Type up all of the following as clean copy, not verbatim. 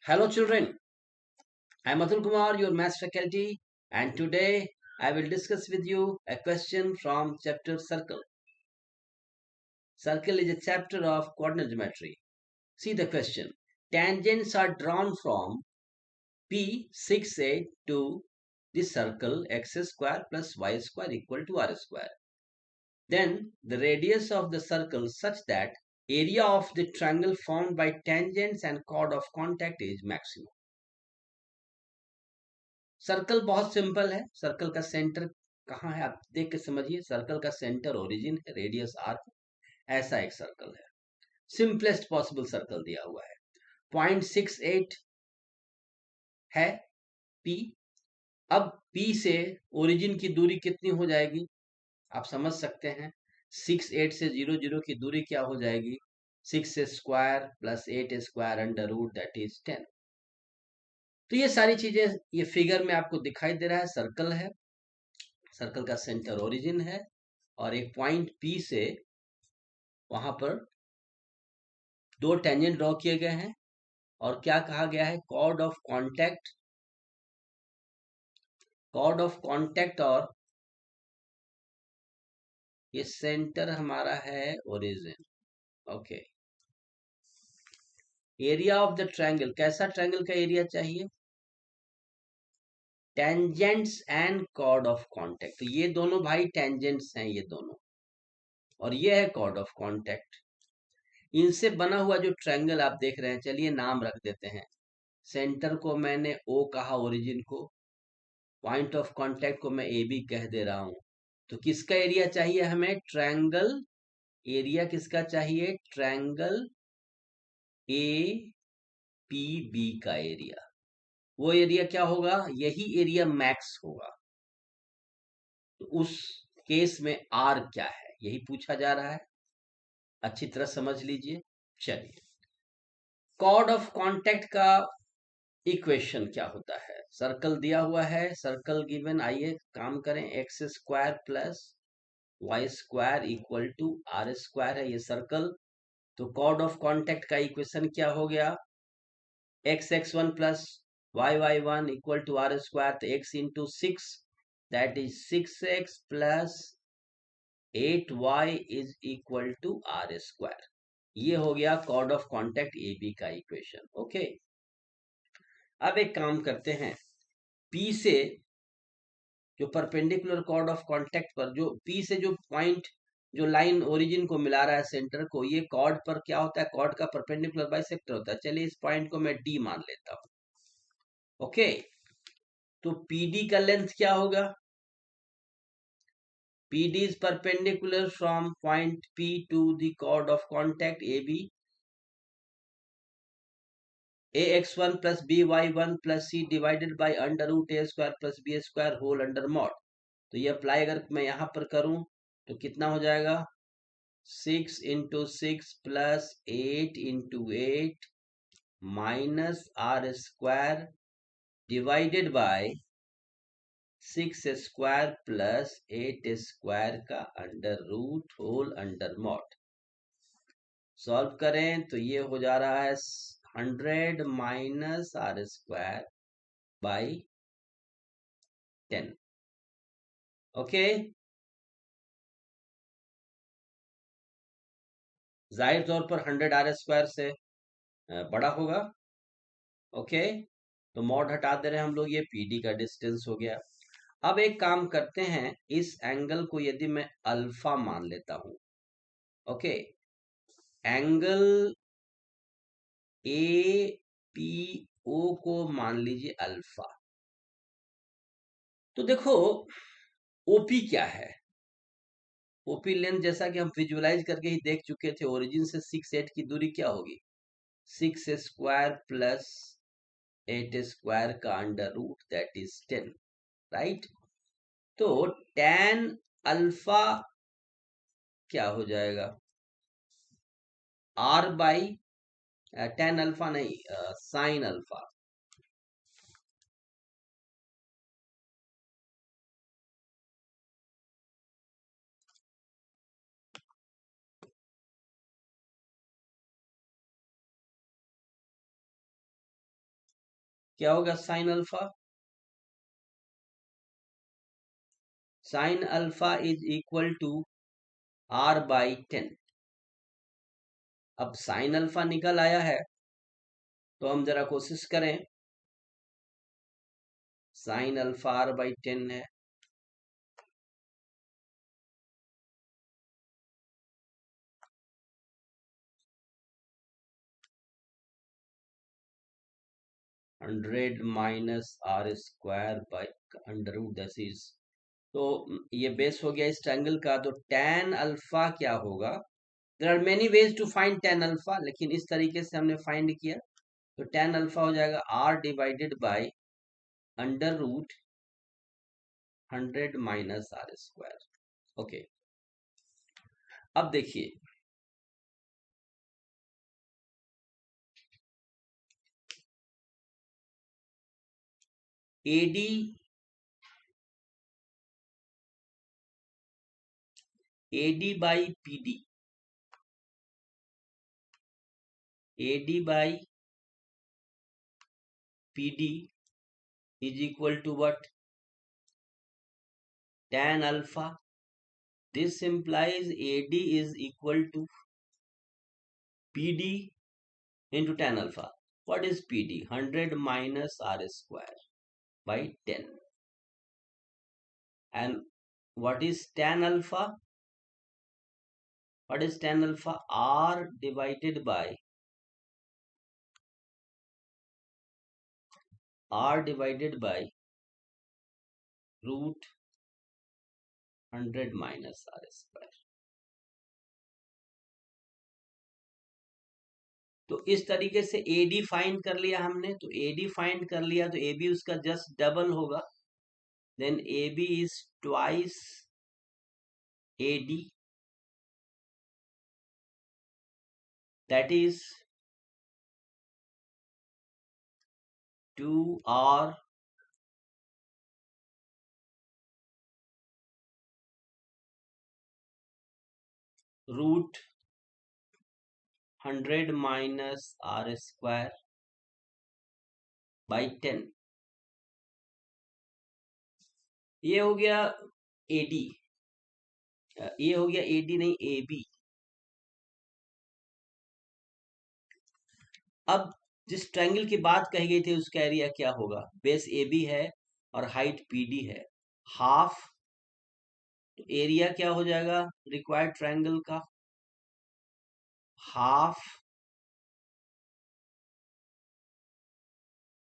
Hello children, I am Atul Kumar, your maths faculty, and today I will discuss with you a question from chapter Circle. Circle is a chapter of coordinate geometry. See the question. Tangents are drawn from P68 to the circle x square plus y square equal to r square. Then the radius of the circle such that area of the triangle formed by tangents and chord of contact is maximum. Circle बहुत simple है. Circle का centre कहाँ है आप देख के समझिए. Circle का सेंटर ओरिजिन है, रेडियस आर. ऐसा एक सर्कल है. सिंपलेस्ट पॉसिबल सर्कल दिया हुआ है. 0.68 है पी. अब पी से ओरिजिन की दूरी कितनी हो जाएगी आप समझ सकते हैं. 68 से 0 की दूरी क्या हो जाएगी. 6 square plus 8 square under root that is 10. तो ये सारी चीजें ये फिगर में आपको दिखाई दे रहा है. सर्कल है, सर्कल का सेंटर ओरिजिन है और एक पॉइंट पी से वहां पर दो टेंजेंट ड्रॉ किए गए हैं और क्या कहा गया है. Chord of contact, chord of contact और ये सेंटर हमारा है origin. Okay. Area of the triangle, कैसा ट्रायंगल का एरिया चाहिए. Tangents and chord of contact. तो ये दोनों भाई टेंजेंट्स हैं ये दोनों, और ये है कॉर्ड ऑफ कांटेक्ट. इनसे बना हुआ जो ट्रायंगल आप देख रहे हैं, चलिए नाम रख देते हैं. सेंटर को मैंने ओ कहा, ओरिजिन को. पॉइंट ऑफ कांटेक्ट को मैं ए बी कह दे रहा हूं. तो किसका एरिया चाहिए हमें. ट्रायंगल. एरिया किसका चाहिए. ट्रायंगल ए पी बी का एरिया. वो एरिया क्या होगा. यही एरिया मैक्स होगा. तो उस केस में आर क्या है यही पूछा जा रहा है. अच्छी तरह समझ लीजिए. चलिए, कॉर्ड ऑफ कांटेक्ट का इक्वेशन क्या होता है. सर्कल दिया हुआ है, सर्कल गिवन. आइए काम करें. X square plus y square equal to r square है ये सर्कल. तो कॉर्ड ऑफ कांटेक्ट का इक्वेशन क्या हो गया. X x one plus y y one equal to r square. तो x into six that is 6x plus 8y is equal to r square. ये हो गया chord of contact A B का equation. Okay. अब एक काम करते हैं. पी से जो परपेंडिकुलर कॉर्ड ऑफ कांटेक्ट पर जो पी से जो पॉइंट जो लाइन ओरिजिन को मिला रहा है सेंटर को, ये कॉर्ड पर क्या होता है. कॉर्ड का परपेंडिकुलर बाइसेक्टर होता है. चलिए इस पॉइंट को मैं डी मान लेता हूं. ओके. तो पीडी का लेंथ क्या होगा. PD is perpendicular from point P to the chord of contact A B. ax1 plus by1 plus c divided by under root a square plus b square whole under mod. तो ये apply अगर मैं यहां पर करूं तो कितना हो जाएगा. 6 into 6 plus 8 into 8 minus r square divided by 6 square plus 8 square का under root whole under mod. Solve करें तो ये हो जा रहा है 100 minus r square by 10. Okay. जाहिर तौर पर 100 आर स्क्वायर से बड़ा होगा. ओके. तो मॉड हटा दे रहे हैं हम लोग. ये पीडी का डिस्टेंस हो गया. अब एक काम करते हैं. इस एंगल को यदि मैं अल्फा मान लेता हूं. Okay. Angle A P O को मान लीजिए अल्फा. तो देखो ओपी क्या है. ओपी लेंथ जैसा कि हम विजुअलाइज करके ही देख चुके थे. ओरिजिन से 6 8 की दूरी क्या होगी. 6 स्क्वायर प्लस 8 स्क्वायर का under root that is 10. Right. तो tan अल्फा क्या हो जाएगा. r बाई tan अल्फा नहीं, साइन अल्फा. क्या होगा sine alpha? Sine alpha is equal to r/10। अब साइन अल्फा निकल आया है, तो हम जरा कोशिश करें। साइन अल्फा r/10 है, hundred minus r² / this is, तो ये बेस हो गया इस ट्रायंगल का। तो tan अल्फा क्या होगा? There are many ways to find tan alpha, लेकिन इस तरीके से हमने फाइंड किया। तो tan अल्फा हो जाएगा r/100 माइनस r²। ओके, अब देखिए AD by PD, AD by PD is equal to what? Tan alpha. This implies AD is equal to PD into tan alpha. What is PD? 100 minus r² by 10. And what is tan alpha? What is tan alpha? R divided by root 100 minus r²। तो इस तरीके से AD find कर लिया हमने। तो AD find कर लिया तो AB उसका जस्ट डबल होगा। Then AB is twice AD, that is 2r root 100 minus r² by 10। ये हो गया AD, ये हो गया AD नहीं AB। अब जिस ट्रायंगल की बात कही गई थी उसका एरिया क्या होगा? बेस AB है और हाइट PD है, हाफ। तो एरिया क्या हो जाएगा रिक्वायर्ड ट्रायंगल का? Half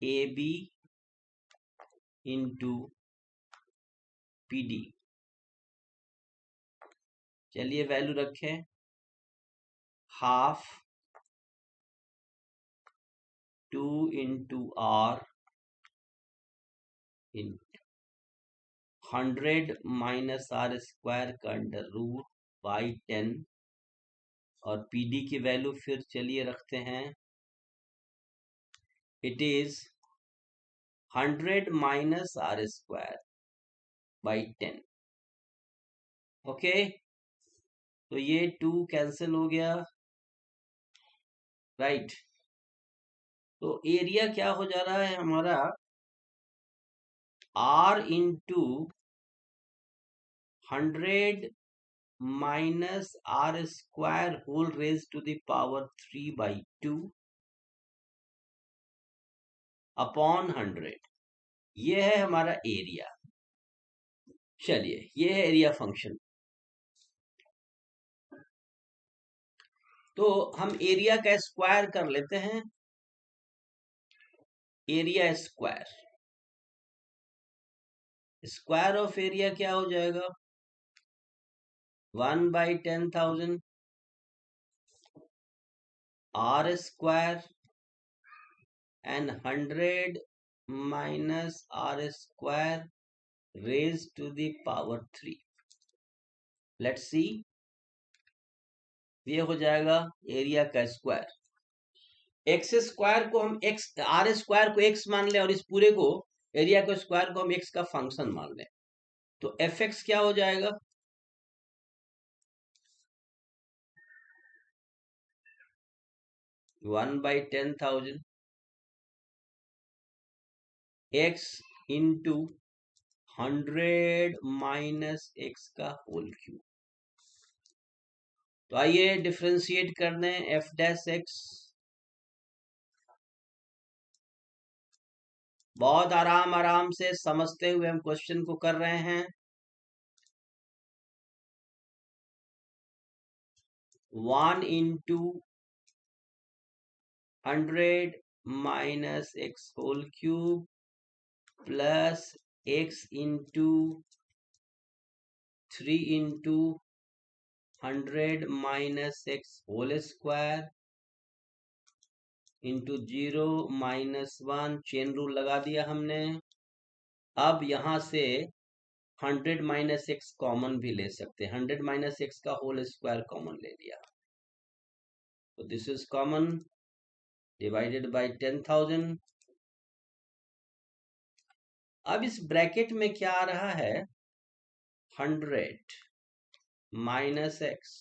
AB into PD। चलिए वैल्यू रखें, हाफ 2 इंटू R इन 100 माइनस r² का अंडर रूट बाई 10। और PD की वैल्यू फिर चलिए रखते हैं, it is 100 minus r² by 10। Okay, तो ये 2 कैंसिल हो गया, राइट। तो एरिया क्या हो जा रहा है हमारा? R into 100 minus r² whole raise to the power 3/2 upon 100। ये है हमारा एरिया। चलिए, ये है एरिया फंक्शन। तो हम एरिया का स्क्वायर कर लेते हैं। Area square, square of area क्या हो जाएगा? 1/10,000 r² and 100 minus r² raised to the power 3। Let's see, ये हो जाएगा एरिया का स्क्वायर। एक्स स्क्वायर को हम एक्स, r² को x मान लें और इस पूरे को एरिया को स्क्वायर को हम x का फंक्शन मान लें, तो fx क्या हो जाएगा? 1/10,000 x इंटू 100 माइनस x का होल क्यूब। तो आइए डिफ्रेंशिएट कर दें एफ डैश एक्स। बहुत आराम आराम से समझते हुए हम क्वेश्चन को कर रहे हैं। 1 into 100 minus x whole cube plus x into 3 into 100 minus x whole square into 0 minus 1, chain rule लगा दिया हमने। अब यहां से 100 माइनस एक्स कॉमन भी ले सकते हैं, 100 माइनस एक्स का होल स्क्वायर कॉमन ले लिया, तो this is common, divided by 10,000। अब इस ब्रैकेट में क्या आ रहा है, 100 minus x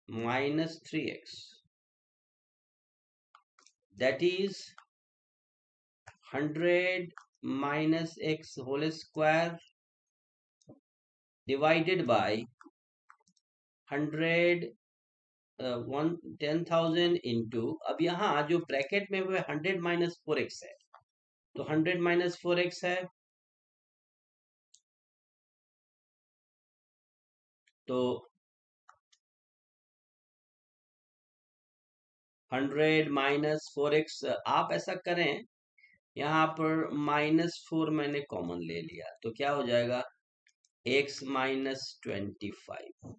minus 3x, that is 100 minus x whole square divided by 100 10,000 into, अब यहाँ जो ब्रैकेट में वो 100 माइनस 4x है, तो 100 माइनस 4x है, तो 100 माइनस 4x, आप ऐसा करें यहाँ पर -4 मैंने कॉमन ले लिया, तो क्या हो जाएगा x माइनस 25।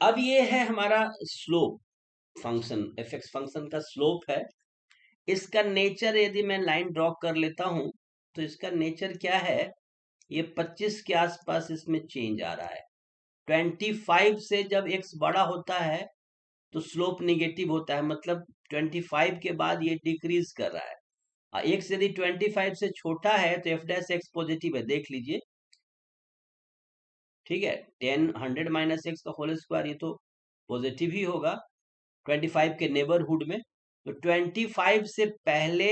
अब ये है हमारा slope function, F x function का स्लोप है। इसका नेचर यदि मैं लाइन ड्रॉ कर लेता हूं तो इसका नेचर क्या है, ये 25 के आसपास इसमें चेंज आ रहा है। 25 से जब x बड़ा होता है तो स्लोप निगेटिव होता है, मतलब 25 के बाद ये डिक्रीज कर रहा है। x यदि 25 से छोटा है तो एफ डैश एक्स पॉजिटिव है, देख लीजिए, ठीक है। 100 माइनस एक्स का होल स्क्वायर ये तो पॉजिटिव ही होगा 25 के नेबरहुड में, तो 25 से पहले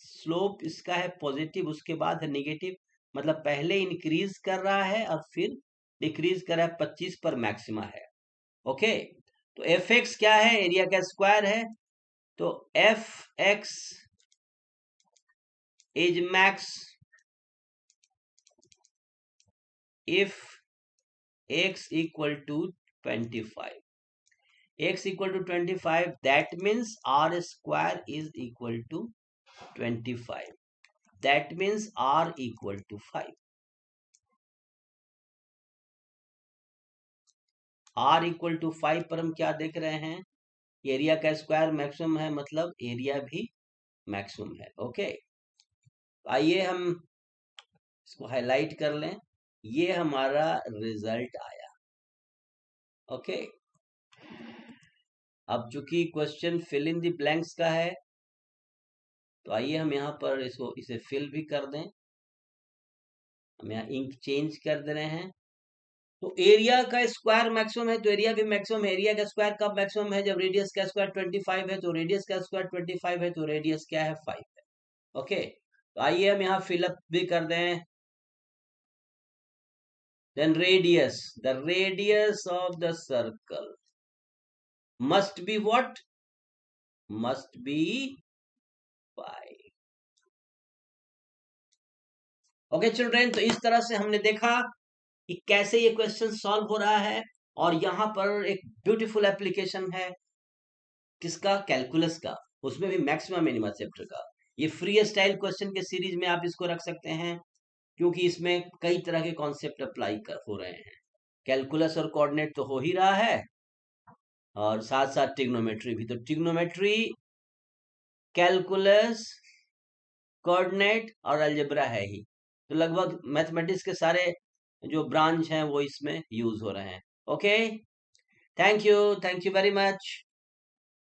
स्लोप इसका है पॉजिटिव, उसके बाद है निगेटिव, मतलब पहले इंक्रीज कर रहा है और फिर डिक्रीज कर रहा है, 25 पर मैक्सिमा है। ओके, तो एफ एक्स क्या है, एरिया का स्क्वायर है, तो F x is max if x equal to 25, x equal to 25, that means r square is equal to 25, that means r equal to 5, r equal to 5 पर हम क्या देख रहे हैं, एरिया का स्क्वायर मैक्सिमम है, मतलब एरिया भी मैक्सिमम है। ओके, आइए हम इसको हाईलाइट कर लें, ये हमारा रिजल्ट आया। ओके, अब चूंकि question fill in the blanks का है, तो आइए हम यहाँ पर इसे फिल भी कर दें। हम यहाँ इंक चेंज कर दे रहे हैं, तो एरिया का स्क्वायर मैक्सिमम है तो एरिया भी मैक्सिमम है। एरिया का स्क्वायर कब मैक्सिमम है, जब रेडियस का स्क्वायर 25 है, तो रेडियस का स्क्वायर 25 है, तो रेडियस क्या है, 5 है। ओके, तो आइए हम यहाँ फिलअप भी कर दें। Then radius, the radius of the circle must be what, must be 5। Okay children, तो इस तरह से हमने देखा कि कैसे ये क्वेश्चन सॉल्व हो रहा है, और यहाँ पर एक ब्यूटीफुल एप्लीकेशन है किसका, कैलकुलस का, उसमें भी मैक्सिमम मिनिमम चैप्टर का। ये फ्री स्टाइल क्वेश्चन के सीरीज में आप इसको रख सकते हैं, क्योंकि इसमें कई तरह के कॉन्सेप्ट अप्लाई हो रहे हैं। कैलकुलस और कोऑर्डिनेट तो हो ही रहा है, और साथ साथ ट्रिग्नोमेट्री भी, तो ट्रिग्नोमेट्री, कैलकुलस, कोऑर्डिनेट और अलजेब्रा है ही, तो लगभग मैथमेटिक्स के सारे जो ब्रांच हैं वो इसमें यूज हो रहे हैं। Okay, thank you very much.